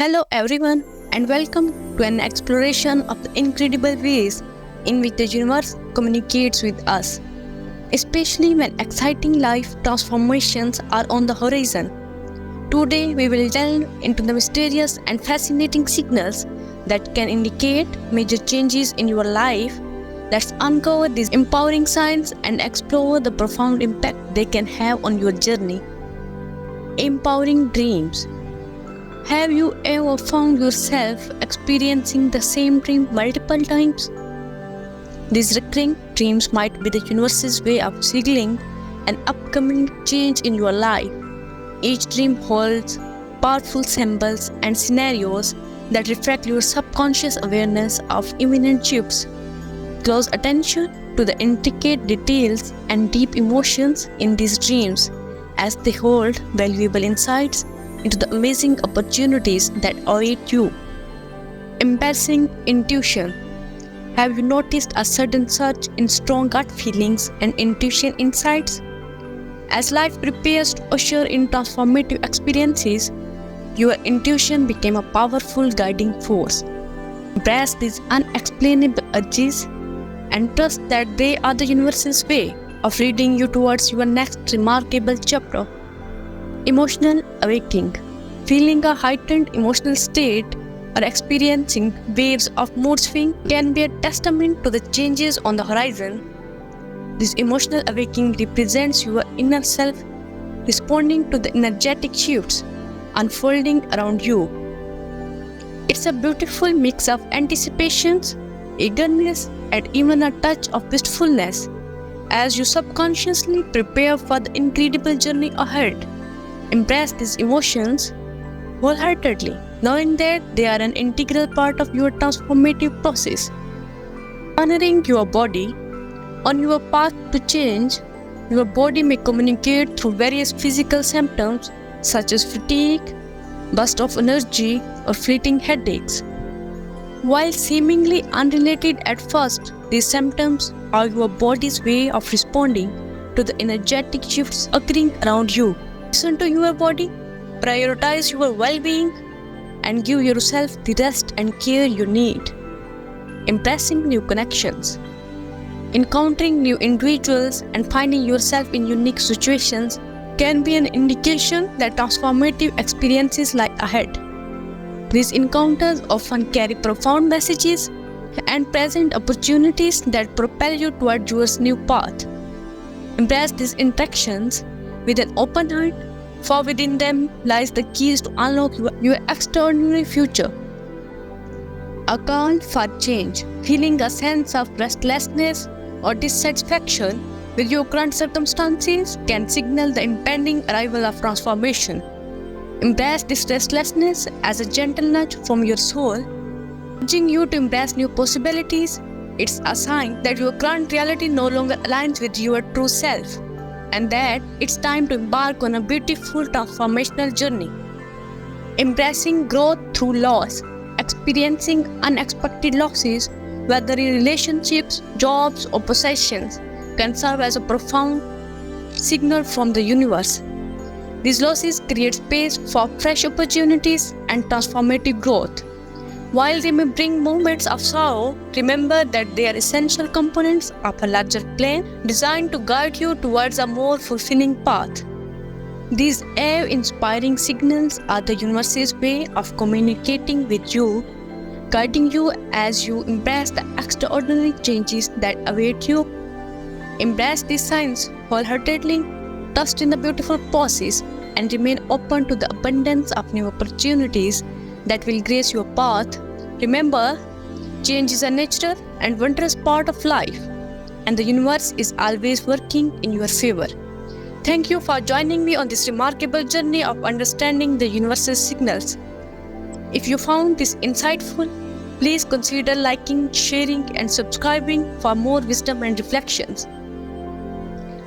Hello, everyone, and welcome to an exploration of the incredible ways in which the universe communicates with us, especially when exciting life transformations are on the horizon. Today, we will delve into the mysterious and fascinating signals that can indicate major changes in your life. Let's uncover these empowering signs and explore the profound impact they can have on your journey. Empowering dreams. Have you ever found yourself experiencing the same dream multiple times? These recurring dreams might be the universe's way of signaling an upcoming change in your life. Each dream holds powerful symbols and scenarios that reflect your subconscious awareness of imminent shifts. Close attention to the intricate details and deep emotions in these dreams, as they hold valuable insights into the amazing opportunities that await you. Embracing intuition. Have you noticed a sudden surge in strong gut feelings and intuition insights? As life prepares to usher in transformative experiences, your intuition became a powerful guiding force. Embrace these unexplainable urges and trust that they are the universe's way of leading you towards your next remarkable chapter. Emotional awakening. Feeling a heightened emotional state or experiencing waves of mood swing can be a testament to the changes on the horizon. This emotional awakening represents your inner self responding to the energetic shifts unfolding around you. It's a beautiful mix of anticipations, eagerness, and even a touch of wistfulness as you subconsciously prepare for the incredible journey ahead. Embrace these emotions wholeheartedly, knowing that they are an integral part of your transformative process. Honoring your body. On your path to change, your body may communicate through various physical symptoms such as fatigue, burst of energy, or fleeting headaches. While seemingly unrelated at first, these symptoms are your body's way of responding to the energetic shifts occurring around you. Listen to your body, prioritize your well-being, and give yourself the rest and care you need. Embracing new connections. Encountering new individuals and finding yourself in unique situations can be an indication that transformative experiences lie ahead. These encounters often carry profound messages and present opportunities that propel you toward your new path. Embrace these interactions with an open heart, for within them lies the keys to unlock your extraordinary future. A call for change. Feeling a sense of restlessness or dissatisfaction with your current circumstances can signal the impending arrival of transformation. Embrace this restlessness as a gentle nudge from your soul, urging you to embrace new possibilities. It's a sign that your current reality no longer aligns with your true self, and that it's time to embark on a beautiful transformational journey. Embracing growth through loss. Experiencing unexpected losses, whether in relationships, jobs, or possessions, can serve as a profound signal from the universe. These losses create space for fresh opportunities and transformative growth. While they may bring moments of sorrow, remember that they are essential components of a larger plan designed to guide you towards a more fulfilling path. These awe-inspiring signals are the universe's way of communicating with you, guiding you as you embrace the extraordinary changes that await you. Embrace these signs wholeheartedly, trust in the beautiful process, and remain open to the abundance of new opportunities that will grace your path. Remember, change is a natural and wondrous part of life, and the universe is always working in your favor. Thank you for joining me on this remarkable journey of understanding the universe's signals. If you found this insightful, please consider liking, sharing, and subscribing for more wisdom and reflections.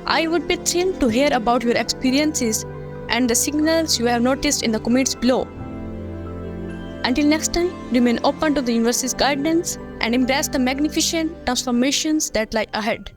I would be thrilled to hear about your experiences and the signals you have noticed in the comments below. Until next time, remain open to the universe's guidance and embrace the magnificent transformations that lie ahead.